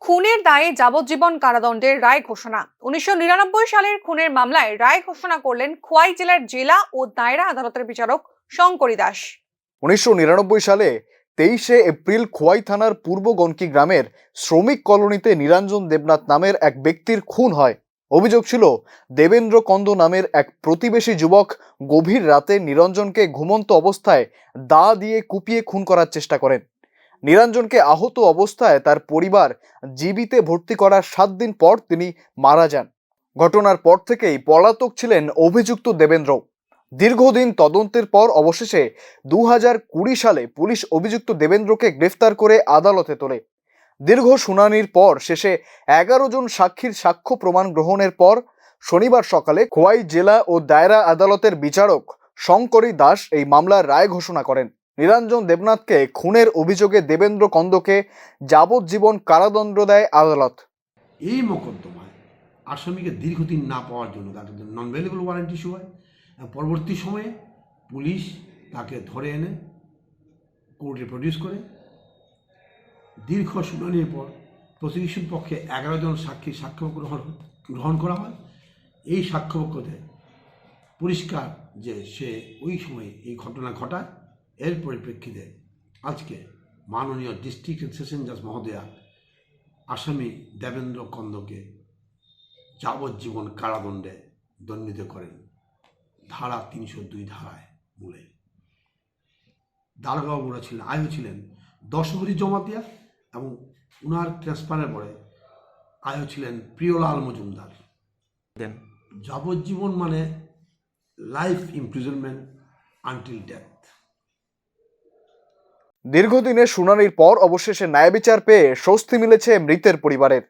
খুনের দায়ে যাবজ্জীবন কারাদণ্ডের রায় ঘোষণা। 1999 সালের খুনের মামলায় রায় ঘোষণা করলেন খোয়াই জেলার জেলা ও দায়রা আদালতের বিচারক শঙ্করী দাস। 1999 সালে 23শে এপ্রিল খোয়াই থানার পূর্ব গনকি গ্রামের শ্রমিক কলোনিতে নিরঞ্জন দেবনাথ নামের এক ব্যক্তির খুন হয়। অভিযোগ ছিল দেবেন্দ্র কন্দ নামের এক প্রতিবেশী যুবক গভীর রাতে নিরঞ্জনকে ঘুমন্ত অবস্থায় দা দিয়ে কুপিয়ে খুন করার চেষ্টা করেন। নিরঞ্জনকে আহত অবস্থায় তার পরিবার জীবিতে ভর্তি করার 7 দিন পর তিনি মারা যান। ঘটনার পর থেকেই পলাতক ছিলেন অভিযুক্ত দেবেন্দ্র। দীর্ঘদিন তদন্তের পর অবশেষে 2020 সালে পুলিশ অভিযুক্ত দেবেন্দ্রকে গ্রেফতার করে আদালতে তোলে। দীর্ঘ শুনানির পর শেষে 11 জন সাক্ষীর সাক্ষ্য প্রমাণ গ্রহণের পর শনিবার সকালে খোয়াই জেলা ও দায়রা আদালতের বিচারক শঙ্করী দাস এই মামলার রায় ঘোষণা করেন। নিরঞ্জন দেবনাথকে খুনের অভিযোগে দেবেন্দ্র কন্দকে যাবজ্জীবন কারাদণ্ড দেয় আদালত। এই মোকদ্দমায় আসামিকে দীর্ঘদিন না পাওয়ার জন্য তাকে নন ভেলেবল ওয়ারেন্ট ইস্যু হয়। পরবর্তী সময়ে পুলিশ তাকে ধরে এনে কোর্টে প্রডিউস করে। দীর্ঘ শুনানির পর প্রসিকিউশন পক্ষে 11 জন সাক্ষীর সাক্ষ্য গ্রহণ করা হয়। এই সাক্ষ্যপক্ষতে পরিষ্কার যে সে ওই সময় এই ঘটনা ঘটায়। এর পরিপ্রেক্ষিতে আজকে মাননীয় ডিস্ট্রিক্ট এন্ড সেশন জাজ মহোদয়া আসামি দেবেন্দ্র কন্দকে যাবজ্জীবন কারাদণ্ডে দণ্ডিত করেন ধারা 302 ধারায় মূলে। দারোগাবাবুরা ছিলেন আয়ও ছিলেন দশভরি জমাতিয়া এবং উনার ট্রান্সফারের পরে আয়ও ছিলেন প্রিয়লাল মজুমদার। যাবজ্জীবন মানে লাইফ ইমপ্রিজনমেন্ট আনটিল ডেথ। দীর্ঘদিনের শুনানির পর অবশেষে ন্যায় বিচার পেয়ে স্বস্তি মিলেছে মৃতের পরিবারের।